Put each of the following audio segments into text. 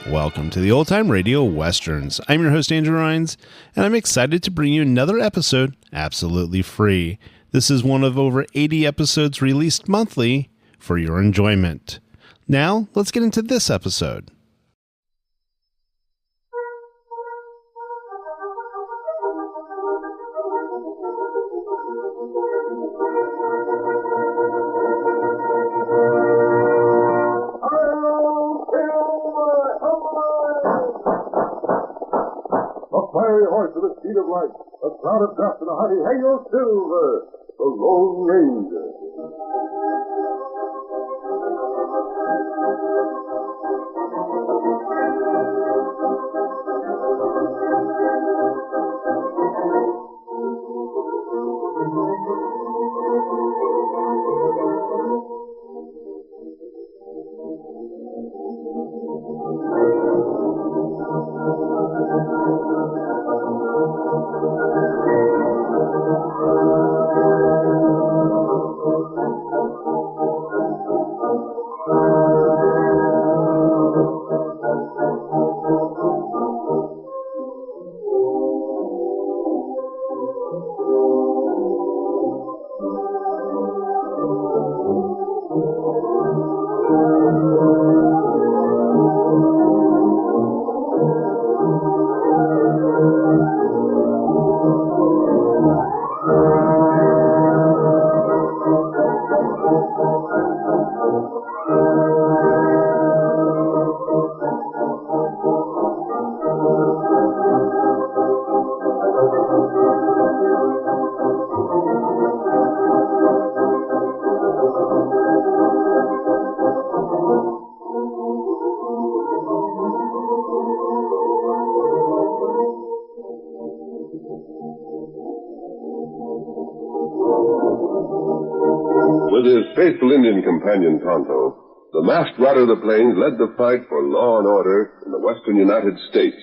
Welcome to the Old Time Radio Westerns. I'm your host, Andrew Rines, and I'm excited to bring you another episode absolutely free. This is one of over 80 episodes released monthly for your enjoyment. Now, let's get into this episode. Horse with the speed of light, a cloud of dust, and a hearty hail silver, the Lone Ranger. With his faithful Indian companion, Tonto, the masked rider of the plains led the fight for law and order in the western United States.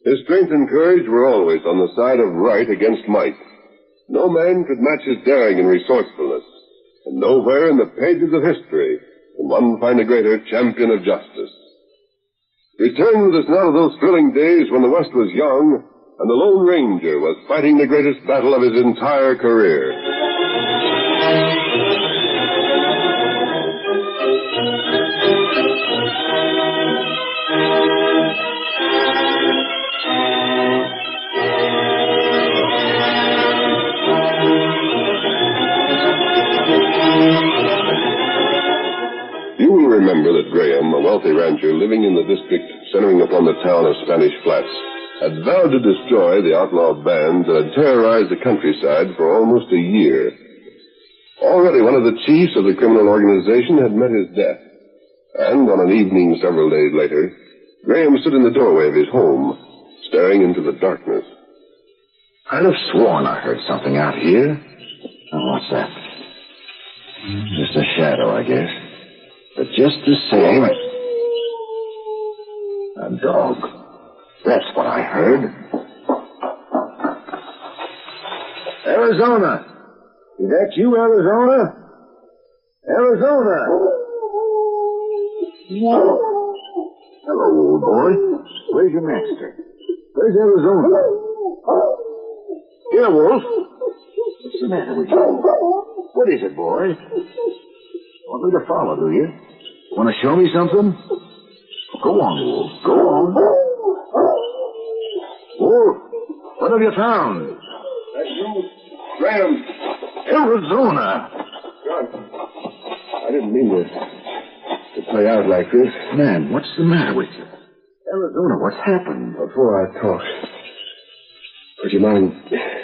His strength and courage were always on the side of right against might. No man could match his daring and resourcefulness, and nowhere in the pages of history can one find a greater champion of justice. Return with us now to those thrilling days when the West was young and the Lone Ranger was fighting the greatest battle of his entire career. You will remember that Graham, a wealthy rancher living in the district centering upon the town of Spanish Flats, had vowed to destroy the outlaw bands that had terrorized the countryside for almost a year. Already one of the chiefs of the criminal organization had met his death, and on an evening several days later, Graham stood in the doorway of his home, staring into the darkness. I'd have sworn I heard something out here. Oh, what's that? Just a shadow, I guess. But just the same... A dog. That's what I heard. Arizona! Is that you, Arizona? Arizona! Hello, old boy. Where's your master? Where's Arizona? Here, Wolf. What's the matter with you? What is it, boy? Want me to follow, do you? Want to show me something? Go on, Wolf. Go on. Wolf, what have you found? That's you, Graham. Arizona. God, I didn't mean to play out like this. Man, what's the matter with you? Arizona, what's happened? Before I talk, would you mind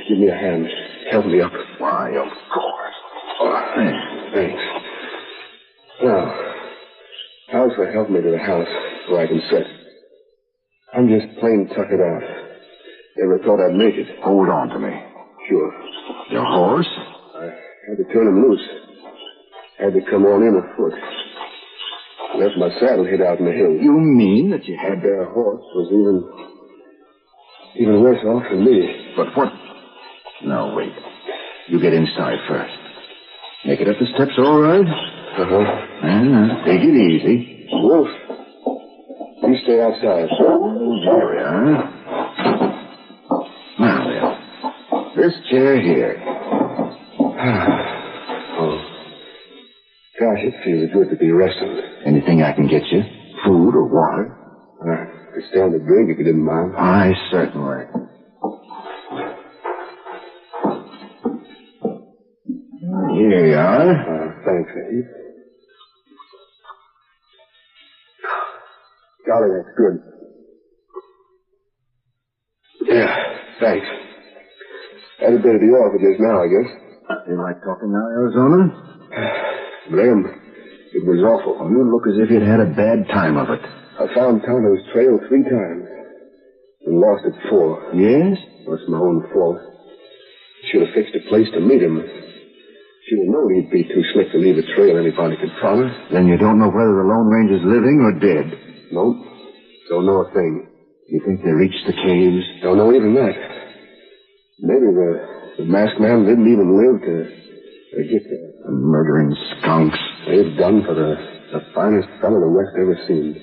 give me a hand? Help me up. Why, of course. Oh, thanks. Now, how's for help me to the house where I can sit? I'm just plain tuckered out. Never thought I'd make it. Hold on to me. Sure. Your horse? I had to turn him loose. Had to come on in afoot. Left my saddle hid out in the hills. You mean that you had... Their horse was even worse off than me. But what... No, wait. You get inside first. Make it up the steps all right? Uh-huh. Take it easy. Wolf, you stay outside. There we are. Now, then. This chair here. Oh. Gosh, it feels good to be resting. Anything I can get you? Food or water? I could stay on the drink if you didn't mind. I certainly. Here you are. Thanks, Abe. Golly, that's good. Yeah, thanks. I'd better be off it just now, I guess. You like talking now, Arizona? Blame. It was awful. You look as if you'd had a bad time of it. I found Tonto's trail 3 times and lost it 4. Yes? That's my own fault. Should have fixed a place to meet him. Should have known he'd be too slick to leave a trail anybody could follow. Then you don't know whether the Lone Ranger's living or dead? Nope. Don't know a thing. You think they reached the caves? Don't know even that. Maybe the masked man didn't even live to get there. The murdering skunks. They've done for the finest fellow the West ever seen.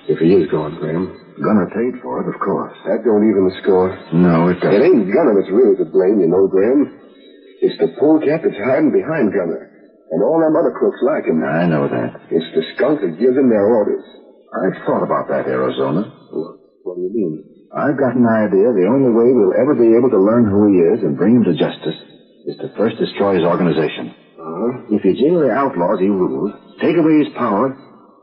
If he is gone, Graham. Gunner paid for it, of course. That don't even the score. No, it doesn't. It ain't Gunner that's really to blame, you know, Graham. It's the polecat that's hiding behind Gunner. And all them other crooks like him. I know that. It's the skunk that gives them their orders. I've thought about that, Arizona. What do you mean? I've got an idea the only way we'll ever be able to learn who he is and bring him to justice is to first destroy his organization. Uh-huh. If you jail the outlaws he rules, take away his power,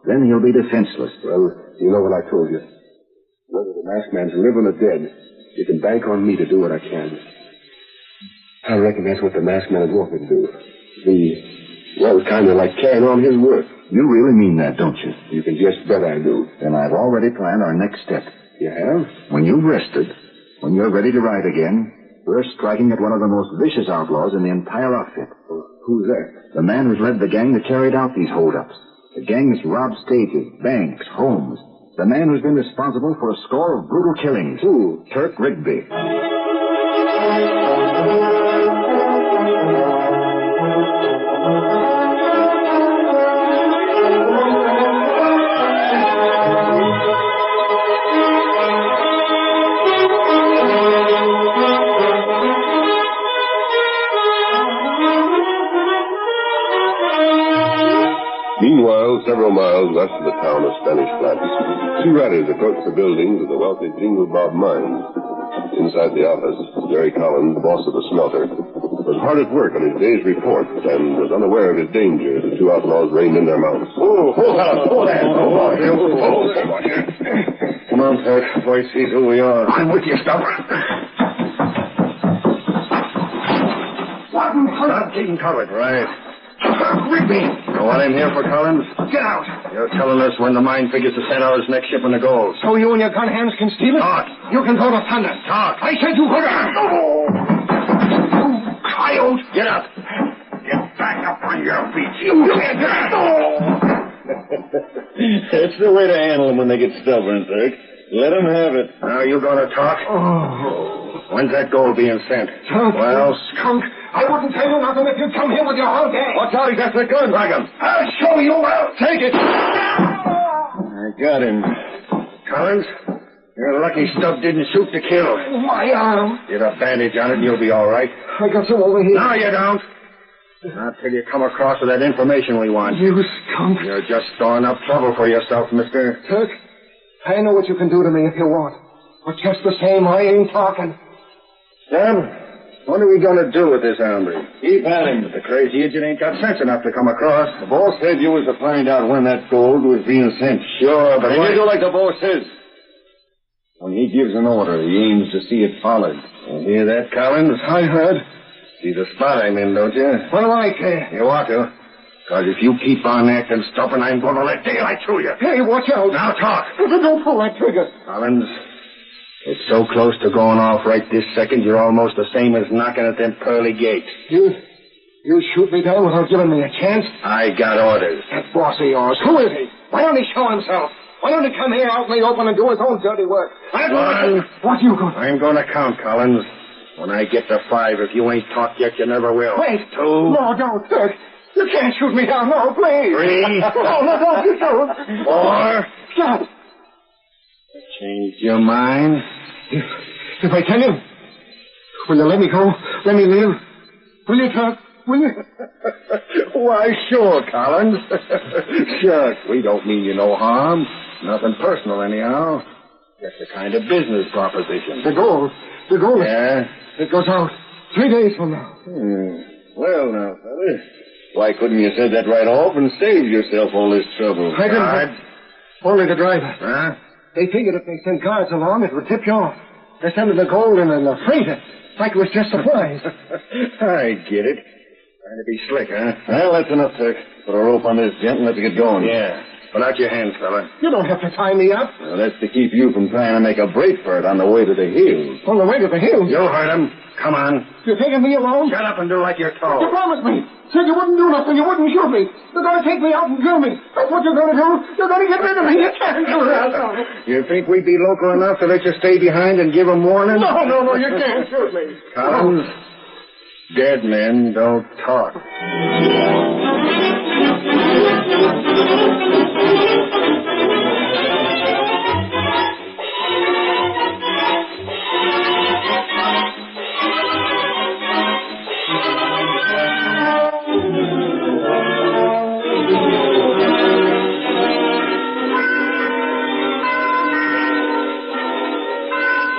then he'll be defenseless. Well, you know what I told you. Whether the masked man's living or dead, you can bank on me to do what I can. I reckon that's what the masked man would want me to do. Well, kind of like carrying on his work. You really mean that, don't you? You can just bet I do. Then I've already planned our next step. You have? When you've rested, when you're ready to ride again, we're striking at one of the most vicious outlaws in the entire outfit. Who's that? The man who's led the gang that carried out these holdups. The gang that's robbed stages, banks, homes. The man who's been responsible for a score of brutal killings. Who? Turk Rigby. Meanwhile, several miles west of the town of Spanish Flats, 2 riders approached the buildings of the wealthy Jingle Bob Mines. Inside the office, Jerry Collins, boss of the smelter, was hard at work on his day's report and was unaware of his danger as the 2 outlaws reined in their mounts. Oh, there. Come on, Pat. Boy sees who we are. I'm with you, Stump. Stop keeping covered. Right. Rigby! You know what I'm here for, Collins? Get out! You're telling us when the mine figures to send out his next shipment of gold. So you and your gun hands can steal it? Talk. You can go to thunder. Talk. I said you could. Oh, coyote! Get up. Get back up on your feet. You can't get out. That's the way to handle them when they get stubborn, Turk. Let them have it. Now you gonna talk? Oh. When's that gold being sent? Well, skunk, I wouldn't tell you nothing if you'd come here with your whole gang. Watch out, he's got the gun. Drag him. I'll show you. I'll Take it. I got him. Collins, you're lucky Stubb didn't shoot to kill. My arm. Get a bandage on it and you'll be all right. I got some over here. No, you don't. Not till you come across with that information we want. You skunk. You're just storing up trouble for yourself, mister. Turk, I know what you can do to me if you want. But just the same, I ain't talking. Sam, what are we going to do with this hombre? Keep at him. The crazy idiot ain't got sense enough to come across. The boss said you was to find out when that gold was being sent. Sure, but And why... you do like the boss says. When he gives an order, he aims to see it followed. You hear that, Collins? I heard. See the spot I'm in, don't you? What do I care? You ought to. Because if you keep on acting stubborn, I'm going to let daylight through you. Hey, watch out. Now talk. Don't pull that trigger. Collins, it's so close to going off right this second, you're almost the same as knocking at them pearly gates. You shoot me down without giving me a chance? I got orders. That boss of yours, who is he? Why don't he show himself? Why don't he come here out in the open and do his own dirty work? What you going to... I'm going to count, Collins. When I get to 5, if you ain't taught yet, you never will. Wait. 2. No, don't, Turk. You can't shoot me down. No, please. 3. No, don't you shoot. 4. Stop. Changed your mind? If I tell you, will you let me go? Let me live? Will you, Turk? Will you? Why, sure, Collins. Sure. We don't mean you no harm. Nothing personal, anyhow. Just a kind of business proposition. The gold. Yeah? It goes out 3 days from now. Well, now, fella, why couldn't you say that right off and save yourself all this trouble? I didn't. Only the driver. Huh? They figured if they sent guards along, it would tip you off. They're sending the gold in a freighter, like it was just supplies. I get it. Trying to be slick, huh? Well, that's enough, Turk. Put a rope on this gent and let's get going. Yeah. Put out your hands, fella. You don't have to tie me up. Well, that's to keep you from trying to make a break for it on the way to the hills. On the way to the hills? You'll hurt him. Come on. You're taking me alone? Shut up and do like you're told. You promised me. Said you wouldn't do nothing. You wouldn't shoot me. You're going to take me out and kill me. That's what you're going to do. You're going to get rid of me. You can't do that. You think we'd be local enough to let you stay behind and give them warning? No, you can't shoot me. Collins, dead men don't talk.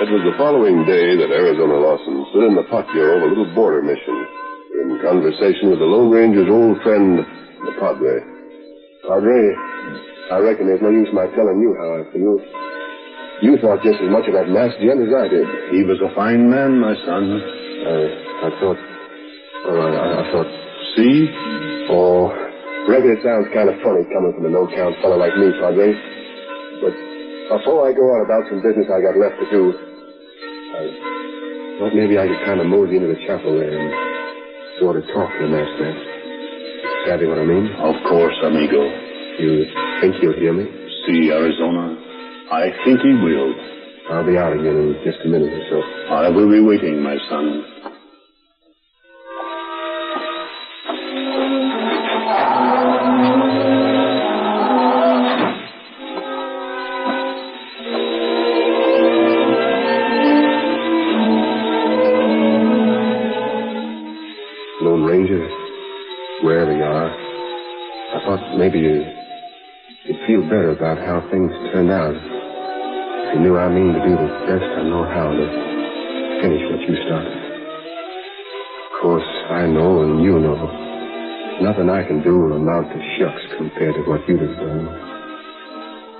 It was the following day that Arizona Lawson stood in the pot bureau of a little border mission, in conversation with the Lone Ranger's old friend, the Padre. Padre, I reckon there's no use my telling you how I feel. You thought just as much of that masked gent as I did. He was a fine man, my son. I thought... I thought... See? Oh, reckon it sounds kind of funny coming from a no-count fellow like me, Padre. But before I go on about some business I got left to do, I thought maybe I could kind of mosey into the chapel there and sort of talk to the master. Savvy what I mean? Of course, amigo. You think he'll hear me? See, Arizona, I think he will. I'll be out again in just a minute or so. I will be waiting, my son. Lone Ranger, wherever you are, I thought maybe you'd feel better about how things turned out. If you knew I mean to do the best I know how to finish what you started. Of course, I know and you know nothing I can do will amount to shucks compared to what you'd have done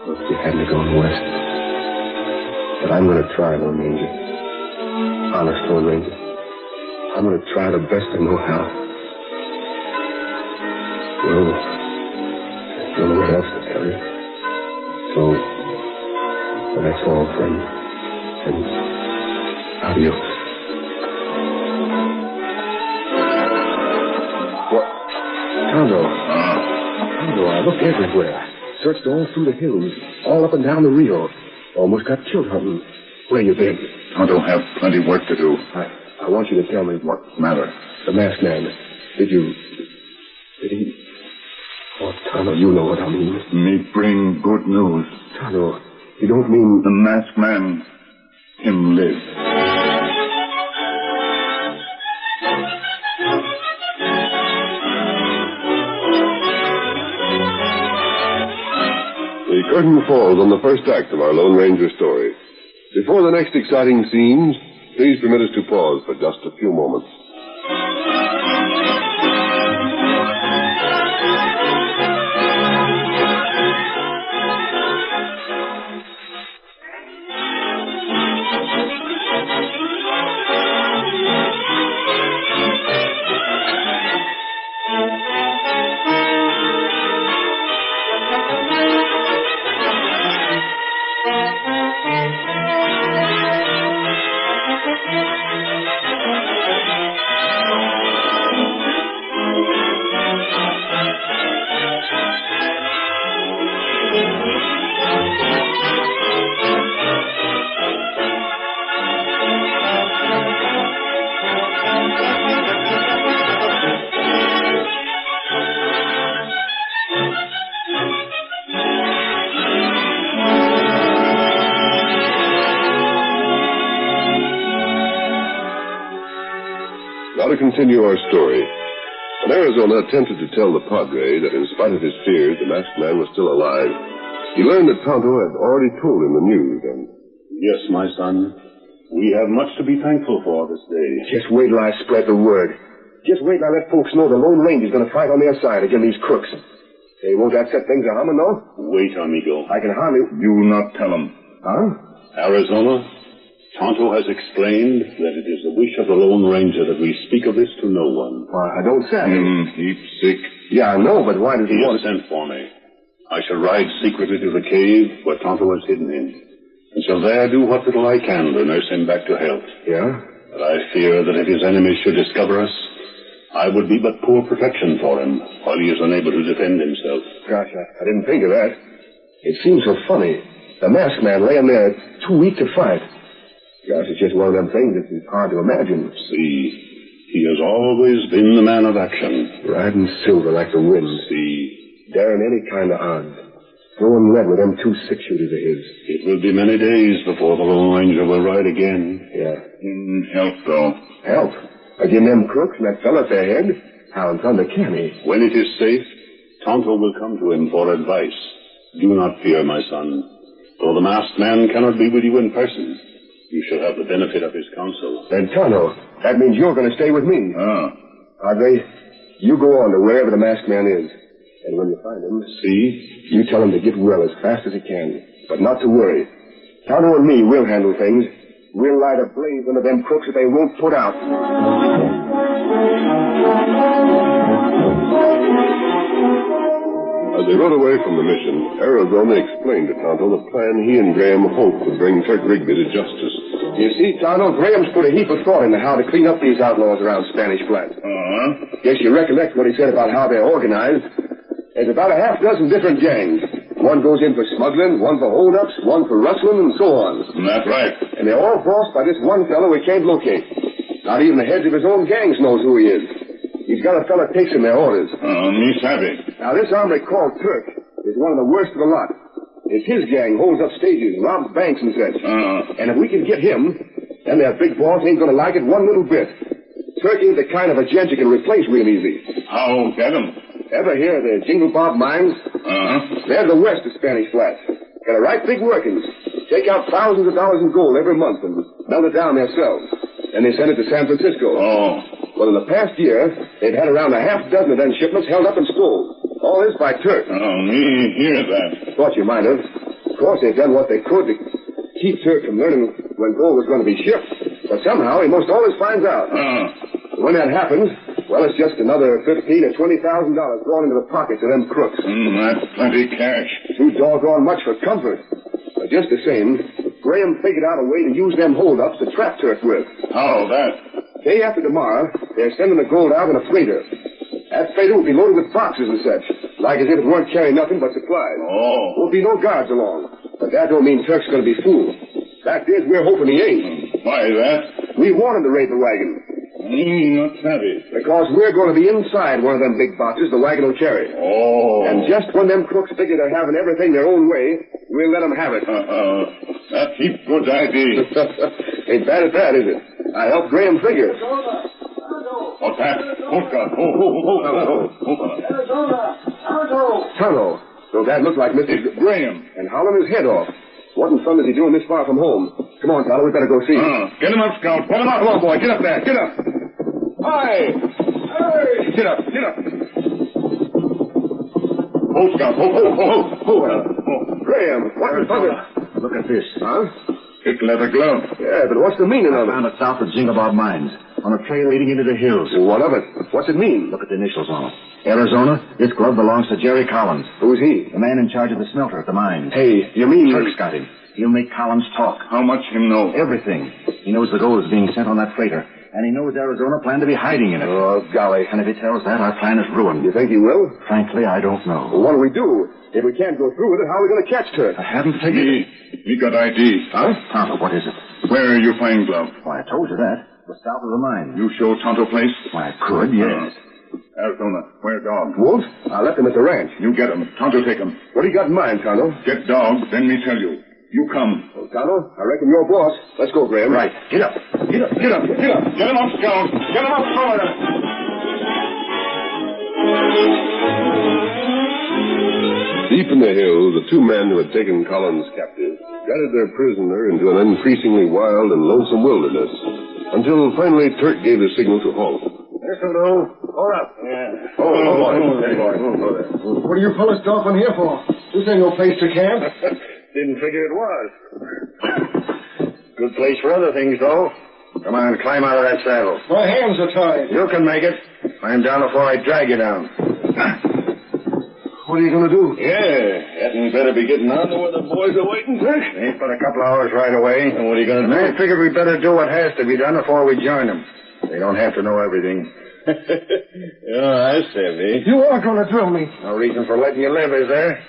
if you hadn't gone west. But I'm going to try, Lone Ranger. Honest, Lone Ranger. I'm going to try the best I know how. Well, I don't know what else to tell you. So, well, that's all, friend. And adios. What? Tonto. Tonto, I looked everywhere. Searched all through the hills, all up and down the Rio. Almost got killed hunting. Where you been? Tonto have plenty work to do. I want you to tell me what Matter? the masked man. Did he... Oh, Tonto, you know what I mean. Me bring good news. Tonto, you don't mean... The masked man, him live. The curtain falls on the first act of our Lone Ranger story. Before the next exciting scenes, please permit us to pause for just a few moments. continue our story. When Arizona attempted to tell the Padre that in spite of his fears, the masked man was still alive, he learned that Tonto had already told him the news, and... Yes, my son. We have much to be thankful for this day. Just wait till I spread the word. Just wait till I let folks know the Lone Ranger's going to fight on their side against these crooks. Hey, won't that set things a-humming, though? Wait, amigo. I can hardly... You not tell him. Huh? Arizona, Tonto has explained that it is the wish of the Lone Ranger that we speak of this to no one. Well, I don't say. He's sick. Yeah, I know, but why does he He want has sent for me. I shall ride secretly to the cave where Tonto has hidden him, and shall there do what little I can to nurse him back to health. Yeah? But I fear that if his enemies should discover us, I would be but poor protection for him while he is unable to defend himself. Gosh, I didn't think of that. It seems so funny. The masked man laying there too weak to fight. Gosh, it's just one of them things that is hard to imagine. See, he has always been the man of action. Riding silver like the wind. See, daring any kind of odds. Throwing lead with them 2 6-shooters of his. It will be many days before the Lone Ranger will ride again. Yeah. Help, though. Help? Again, them crooks and that fella at their head? How in thunder can he? When it is safe, Tonto will come to him for advice. Do not fear, my son. Though the masked man cannot be with you in person, you shall have the benefit of his counsel. Then, Tonto, that means you're going to stay with me. Padre, you go on to wherever the masked man is. And when you find him, you tell him to get well as fast as he can. But not to worry. Tonto and me will handle things. We'll light a blaze under them crooks that they won't put out. As they rode away from the mission, Arizona explained to Tonto the plan he and Graham hoped would bring Turk Rigby to justice. You see, Tonto, Graham's put a heap of thought into how to clean up these outlaws around Spanish Flat. Guess you recollect what he said about how they're organized. There's about a half dozen different gangs. One goes in for smuggling, one for hold-ups, one for rustling, and so on. That's right. And they're all bossed by this one fellow we can't locate. Not even the heads of his own gangs knows who he is. He's got a fellow that takes him their orders. Me savvy. Now, this hombre called Turk is one of the worst of the lot. It's his gang holds up stages, robs banks and such. And if we can get him, then their big boss ain't going to like it one little bit. Turk ain't the kind of a gent you can replace real easy. How get him? Ever hear of the Jingle Bob mines? They're the west of Spanish Flats. Got a right big workings. Take out thousands of dollars in gold every month and melt it down themselves. Then they send it to San Francisco. Well, in the past year, they've had around a half dozen of them shipments held up and stole. All this by Turk. Me hear that. Thought you might have. Of course, they've done what they could to keep Turk from learning when gold was going to be shipped. But somehow, he most always finds out. When that happens, well, it's just another $15,000 or $20,000 thrown into the pockets of them crooks. That's plenty cash. Too doggone much for comfort. But just the same, Graham figured out a way to use them hold-ups to trap Turk with. How that? Day after tomorrow, they're sending the gold out in a freighter. That freighter will be loaded with boxes and such, like as if it weren't carrying nothing but supplies. Won't be no guards along. But that don't mean Turk's going to be fooled. Fact is, we're hoping he ain't. Why that? We want him to raid the wagon. Not savvy. Because we're going to be inside one of them big boxes the wagon will carry. And just when them crooks figure they're having everything their own way, we'll let them have it. That's a good idea. Ain't bad at that, is it? I helped Graham figure. What's that? Tonto. So that looked like Mr. Graham. And howling his head off. What in fun is he doing this far from home? Come on, Tonto, we better go see. Get him up, Scout. Come on, boy. Get up there. Get up. Hi. Hey. Get up. Scout. Graham, what in thunder? Look at this. Huh? Thick leather glove. Yeah, but what's the meaning of it? Found it south of Jingle Bob Mines, on a trail leading into the hills. What of it? What's it mean? Look at the initials on it. Arizona, this glove belongs to Jerry Collins. Who's he? The man in charge of the smelter at the mines. Hey, you mean... Turk's got him. He'll make Collins talk. How much him know? Everything. He knows the gold is being sent on that freighter. And he knows Arizona planned to be hiding in it. Oh, golly. And if he tells that, our plan is ruined. You think he will? Frankly, I don't know. Well, what do we do? If we can't go through with it, how are we going to catch Turk? I haven't figured... We got ID. Huh? Tonto, what is it? Where you find glove? Why, I told you that. It was south of the mine. You show Tonto place? Why, I could, yes. Arizona, where dog? Wolf? I left him at the ranch. You get him. Tonto take him. What do you got in mind, Tonto? Get dog, then me tell you. You come. Well, Tonto, I reckon you're boss. Let's go, Graham. Right. Get up. Get up. Get up. Get up. Get him up, Scout. Get him up, fella. Deep in the hills, the two men who had taken Collins captive guided their prisoner into an increasingly wild and lonesome wilderness, until finally Turk gave the signal to halt. This'll do. Hold up. Yeah. Oh, boy. What are you fellas stopping here for? This ain't no place to camp. Didn't figure it was. Good place for other things, though. Come on, climb out of that saddle. My hands are tied. You can make it. Climb down before I drag you down. What are you going to do? Yeah, hadn't better be getting on to where the boys are waiting, Turk. Ain't but a couple hours right away. And what are you going to do? I figured we'd better do what has to be done before we join them. They don't have to know everything. I see. You are going to drill me. No reason for letting you live, is there?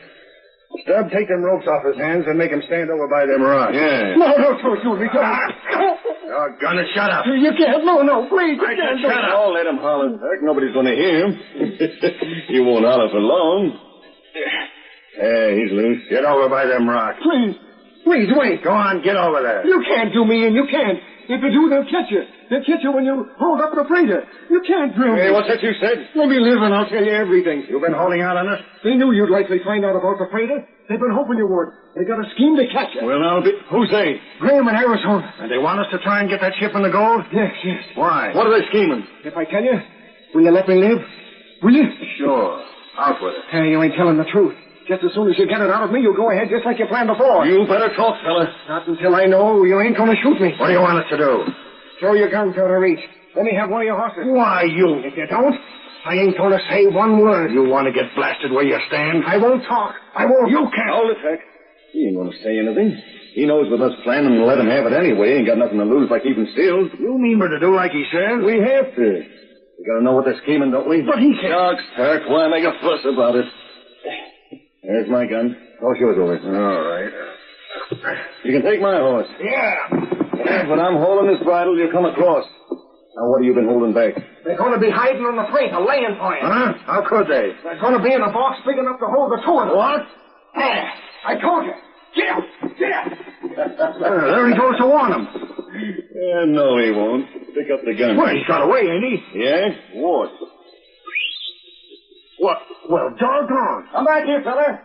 Stubb, take them ropes off his hands and make him stand over by them rocks. Yeah. No, don't shoot me. Doggone it, shut up. You can't. No, please. You I can't said do shut it. up. Oh, let him holler, Turk. Nobody's going to hear him. You won't holler for long. Yeah, he's loose. Get over by them rocks. Please, wait. Go on, get over there. You can't do me in. You can't. If you do, they'll catch you. They'll catch you when you hold up the freighter. You can't drill me. Hey, what's that you said? Let me live and I'll tell you everything. You've been holding out on us? They knew you'd likely find out about the freighter. They've been hoping you would. They got a scheme to catch you. Well, I'll be... Who's they? Graham and Arizona. And they want us to try and get that ship in the gold? Yes. Why? What are they scheming? If I tell you, will you let me live? Will you? Sure. Out with it. Hey, you ain't telling the truth. Just as soon as you get it out of me, you'll go ahead just like you planned before. You better talk, fella. Not until I know you ain't going to shoot me. What do you want us to do? Throw your guns out of reach. Let me have one of your horses. Why, you? If you don't, I ain't going to say one word. You want to get blasted where you stand? I won't talk. I won't. You can't. Hold it, Turk. He ain't going to say anything. He knows with us planning to let him have it anyway. Ain't got nothing to lose by keeping still. You mean we're to do like he says? We have to. We got to know what they're scheming, don't we? But he can't. Shucks, Turk. Why make a fuss about it? There's my gun. Toss yours over. All right. You can take my horse. Yeah. When I'm holding this bridle, you'll come across. Now, what have you been holding back? They're going to be hiding on the freight, a laying for you. Huh? How could they? They're going to be in a box big enough to hold the two of them. What? There. I told you. Get up. Get up. There he goes to warn them. No, he won't. Pick up the gun. Well, he's got away, ain't he? Yeah? What? What? Well, doggone. Come back here, fella.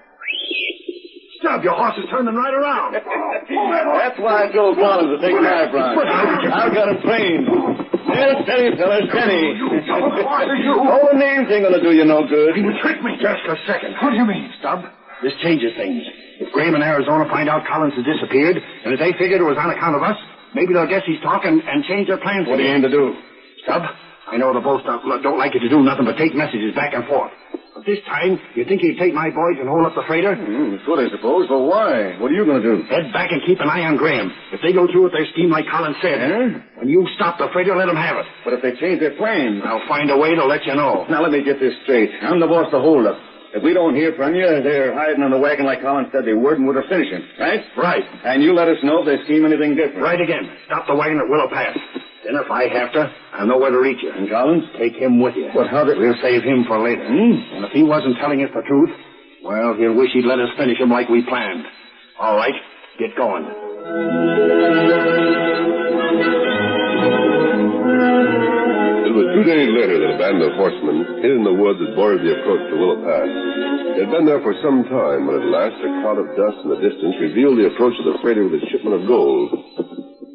Stubb, your horse is turning right around. That's why I told Collins to take my bronc. I've got him trained. Yeah, steady, fella, steady. All the names ain't gonna do you no good. You tricked me just a second. What do you mean? Stubb, this changes things. If Graham and Arizona find out Collins has disappeared, and if they figured it was on account of us, maybe they'll guess he's talking and change their plans. What do you aim to do? Stubb, I know the both don't like you to do nothing but take messages back and forth. But this time, you think he'd take my boys and hold up the freighter? That's what I suppose, but why? What are you gonna do? Head back and keep an eye on Graham. If they go through with their scheme like Collins said, when you stop the freighter, let them have it. But if they change their plans... I'll find a way to let you know. Now, let me get this straight. I'm the boss to hold up. If we don't hear from you, they're hiding on the wagon like Collins said they would, and we're to finish him, right? Right. And you let us know if they scheme anything different. Right again. Stop the wagon at Willow Pass. Then if I have to, I'll know where to reach you. And Collins? Take him with you. But how did... We'll save him for later. And if he wasn't telling us the truth, well, he'll wish he'd let us finish him like we planned. All right, get going. It was 2 days later that a band of horsemen hid in the woods that bordered the approach to Willow Pass. They had been there for some time when at last a cloud of dust in the distance revealed the approach of the freighter with its shipment of gold.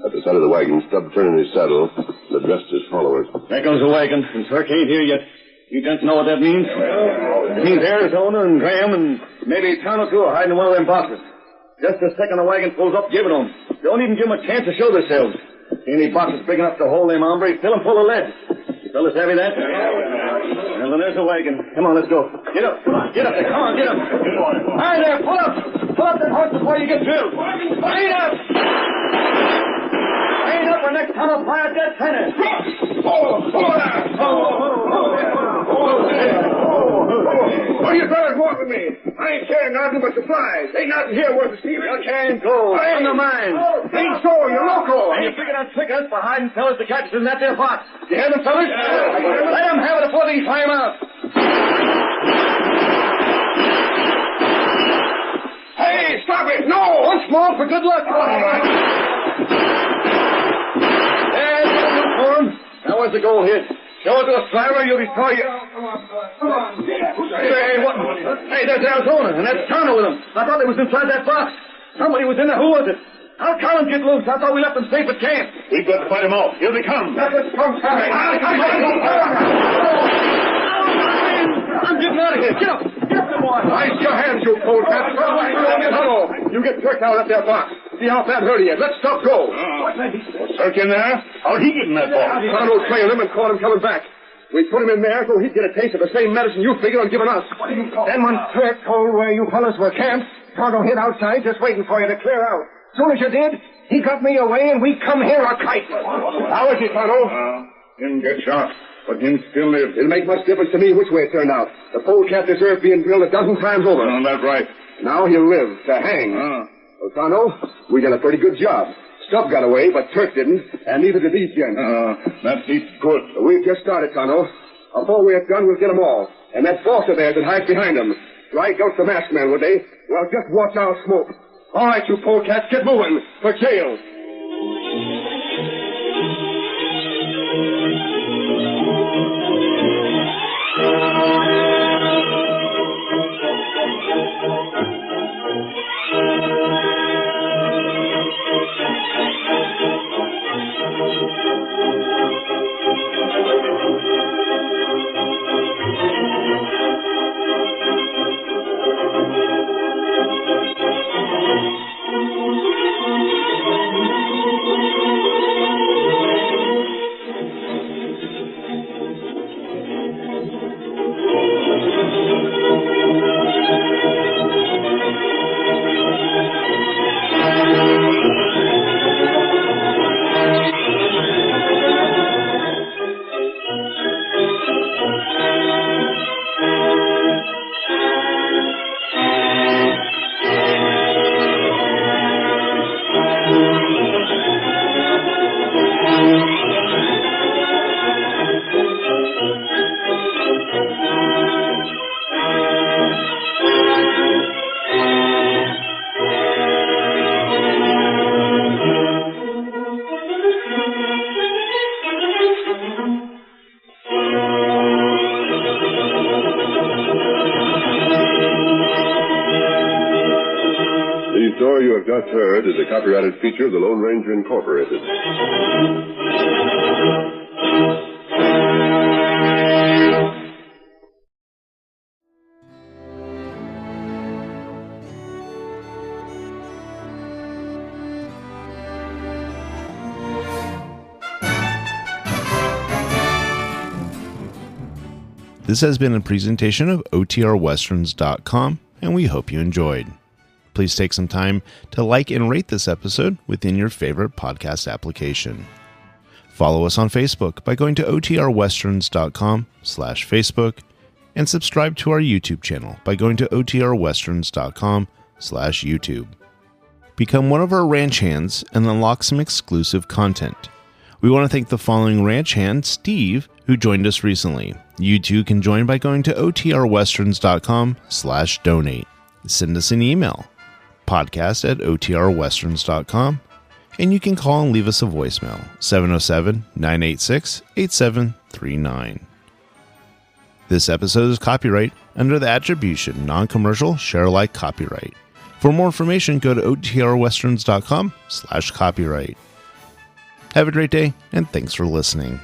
At the side of the wagon, Stubb turned in his saddle and addressed his followers. There goes the wagon, and Turk ain't here yet. You don't know what that means? It means Arizona and Graham and maybe Tonto too are hiding in one of them boxes. Just the second the wagon pulls up, give it to them. Don't even give them a chance to show themselves. Any boxes big enough to hold them hombres, fill them full of lead. You fellas heavy that? Well, then there's the wagon. Come on, let's go. Get up. Come on, get up there. Come on, get up. Hi there, pull up. Pull up that horse before you get drilled. Ain't up. Ain't up, or next time I'll fire a dead tenor. What are you fellas want with me? I ain't carrying nothing but supplies. Ain't nothing here worth a stealing. You can't go. It's on the mine. Ain't so, you're loco. And you figured I'd trick us for hiding fellas to catch us in that there box. You hear them, fellas? Let them have it before they fly 'em out. Hey! Hey, stop it! No! Once more for good luck. Now where's the gold hit? Show it to the driver, you'll be sorry. Come on. Hey, what? Hey, there's Arizona, and that's Tonto with him. I thought they was inside that box. Somebody was in there. Who was it? How'd Collins get loose? I thought we left him safe at camp. We've got to fight him off. Here they come. I'm getting out of here. Get up. Get up, boy. Ice your hands, you polecat. Tonto, you get Turk out of that box. See how bad hurt he is. Let stuff go. Was Turk in there? How'd he get in that box? Tonto trailed him and caught him coming back. We put him in there so he'd get a taste of the same medicine you figured on giving us. Then when Turk told where you fellas were camped, Tonto hid outside just waiting for you to clear out. Soon as you did, he got me away and we come here a kite. How is he, Tonto? Him get shot, but him still live. It'll make much difference to me which way it turned out. The polecat deserves being drilled a dozen times over. That's right. Now he'll live to hang. Well, Tonto, we did a pretty good job. Stubb got away, but Turk didn't, and neither did these gents. That he's good. We've just started, Tonto. Before we're done, we'll get them all. And that boss of theirs that hides behind them. Right out the masked man, would they? Well, just watch our smoke. All right, you polecats, get moving. For jail. The story you have just heard is a copyrighted feature of the Lone Ranger Incorporated. This has been a presentation of OTRWesterns.com, and we hope you enjoyed. Please take some time to like and rate this episode within your favorite podcast application. Follow us on Facebook by going to OTRWesterns.com/Facebook and subscribe to our YouTube channel by going to OTRWesterns.com/YouTube. Become one of our ranch hands and unlock some exclusive content. We want to thank the following ranch hand, Steve, who joined us recently. You too can join by going to OTRWesterns.com/donate. Send us an email, podcast@OTRWesterns.com, and you can call and leave us a voicemail, 707-986-8739. This episode is copyright under the attribution, non-commercial, share-alike copyright. For more information, go to OTRWesterns.com/copyright. Have a great day, and thanks for listening.